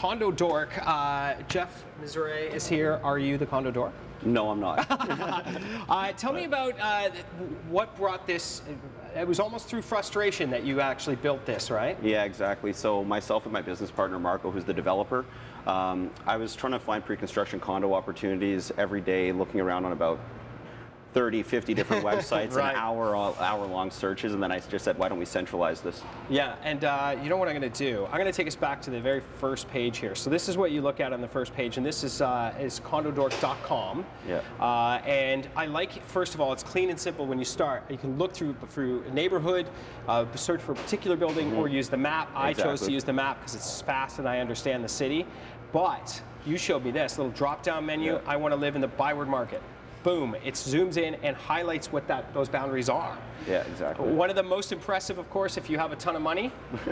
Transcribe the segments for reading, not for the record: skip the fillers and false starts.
CondoDork. Jeff Mziray is here. Are you the CondoDork? No, I'm not. Tell me about what brought this. It was almost through frustration that you actually built this, right? Yeah, exactly. So myself and my business partner, Marco, who's the developer, I was trying to find pre-construction condo opportunities every day, looking around on about 30, 50 different websites Right. and hour-long searches, and then I just said, why don't we centralize this? Yeah, and you know what I'm going to do? I'm going to take us back to the very first page here. So this is what you look at on the first page, and this is CondoDork.com. Yeah. And I like, first of all, it's clean and simple when you start. You can look through a neighborhood, search for a particular building, or use the map. I chose to use the map because it's fast and I understand the city. But you showed me this little drop-down menu. Yeah. I want to live in the Byward Market. Boom, it zooms in and highlights what those boundaries are. Yeah, exactly. One of the most impressive, of course, if you have a ton of money,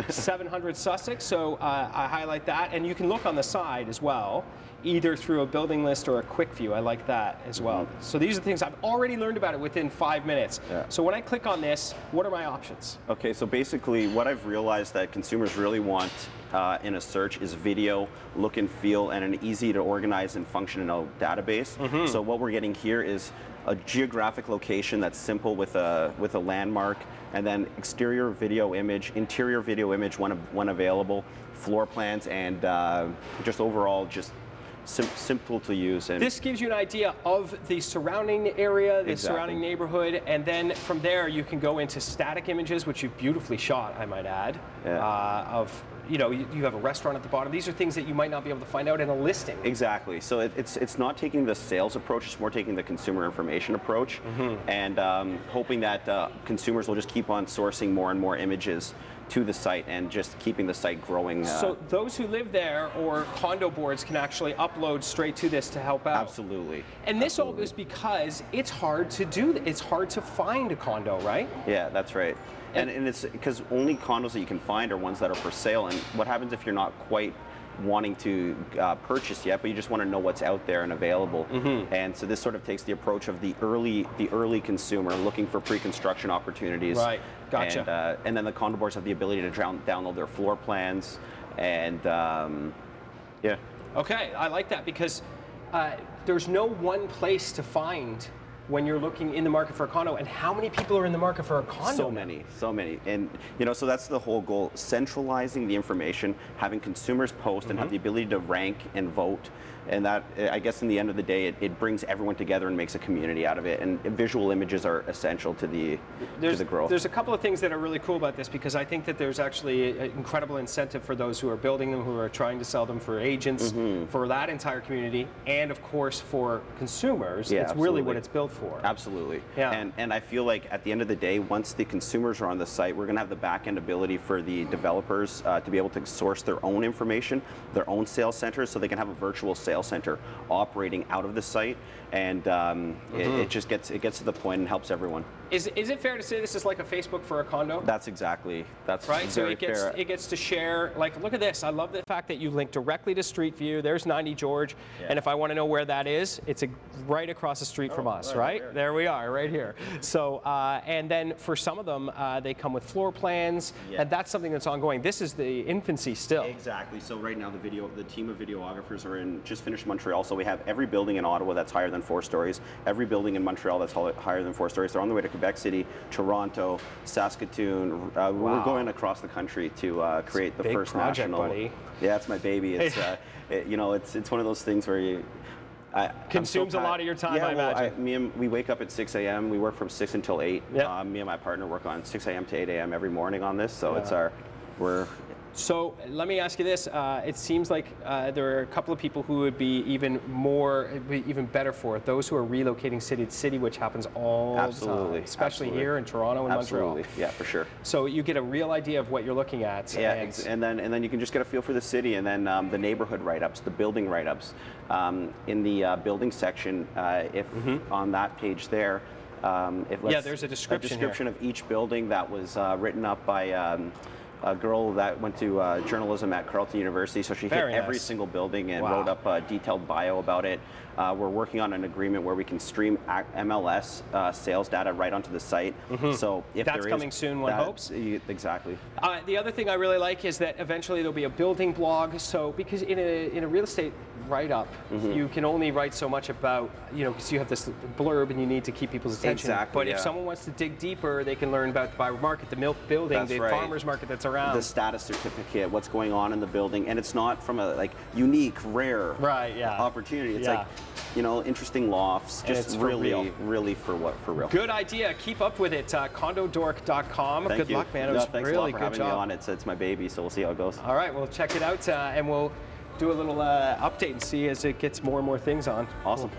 700 Sussex, so I highlight that. And you can look on the side as well, either through a building list or a quick view. I like that as well. So these are things I've already learned about it within 5 minutes. Yeah. So when I click on this, what are my options? Okay, so basically what I've realized that consumers really want in a search is video, look and feel, and an easy to organize and functional database. So what we're getting here is a geographic location that's simple with a landmark, and then exterior video image, interior video image when available, floor plans, and just overall just simple to use. And this gives you an idea of the surrounding area, the surrounding neighborhood, and then from there you can go into static images, which you've beautifully shot, I might add, of, you know, you have a restaurant at the bottom. These are things that you might not be able to find out in a listing. Exactly. So it's not taking the sales approach, it's more taking the consumer information approach, and hoping that consumers will just keep on sourcing more and more images to the site and just keeping the site growing. So those who live there or condo boards can actually upload straight to this to help out. Absolutely. And this all is because it's hard to do. It's hard to find a condo, right? Yeah, that's right. And it's because only condos that you can find are ones that are for sale. And what happens if you're not quite wanting to purchase yet, but you just want to know what's out there and available? And so this sort of takes the approach of the early consumer looking for pre-construction opportunities. Right. Gotcha. And then the condo boards have the ability to download their floor plans, and yeah. Okay, I like that because there's no one place to find when you're looking in the market for a condo. And how many people are in the market for a condo? So many. And you know, so that's the whole goal, centralizing the information, having consumers post and have the ability to rank and vote. And that, I guess in the end of the day, it brings everyone together and makes a community out of it. And visual images are essential to the growth. There's a couple of things that are really cool about this, because I think that there's actually an incredible incentive for those who are building them, who are trying to sell them, for agents, for that entire community, and of course for consumers. Yeah, it's really what it's built for. Absolutely. Yeah. And I feel like at the end of the day, once the consumers are on the site, we're going to have the back-end ability for the developers to be able to source their own information, their own sales centers, so they can have a virtual sales center operating out of the site, and it gets to the point and helps everyone. Is it fair to say this is like a Facebook for a condo? That's right. So it gets to share. Like, look at this. I love the fact that you link directly to Street View. There's 90 George, and if I want to know where that is, it's right across the street from us. Right there we are, right here. So and then for some of them, they come with floor plans, and that's something that's ongoing. This is the infancy still. Exactly. So right now the team of videographers are just finished Montreal. So we have every building in Ottawa that's higher than 4 stories, every building in Montreal that's higher than 4 stories. They're on the way to Quebec City, Toronto, Saskatoon. We're going across the country to create the first project, national. buddy. Yeah, it's my baby. It's you know, it's one of those things where you consumes a lot of your time. I imagine. We wake up at 6 a.m. We work from 6 until 8. Yep. Me and my partner work on 6 a.m. to 8 a.m. every morning on this. So So let me ask you this: it seems like there are a couple of people who would be even better for it. Those who are relocating city to city, which happens all the time, especially here in Toronto and Montreal. Yeah, for sure. So you get a real idea of what you're looking at. Yeah, and then you can just get a feel for the city, and then the neighborhood write-ups, the building write-ups. In the building section, if on that page there. There's a description of each building that was written up by a girl that went to journalism at Carleton University, so she hit every single building and wrote up a detailed bio about it. We're working on an agreement where we can stream MLS sales data right onto the site. So if that's coming soon, one hopes. Exactly. The other thing I really like is that eventually there'll be a building blog. So because in a real estate write-up, you can only write so much about, because you have this blurb and you need to keep people's attention. Exactly. But if someone wants to dig deeper, they can learn about the buyer market, the milk building, the farmers market that's around. The status certificate, what's going on in the building, and it's not from a unique, rare opportunity. It's like, interesting lofts, just really for real. Good idea. Keep up with it. CondoDork.com. Good luck, man. It was thanks really a lot for good having job. me on. It's my baby, so we'll see how it goes. All right, we'll check it out and we'll do a little update and see as it gets more and more things on. Awesome.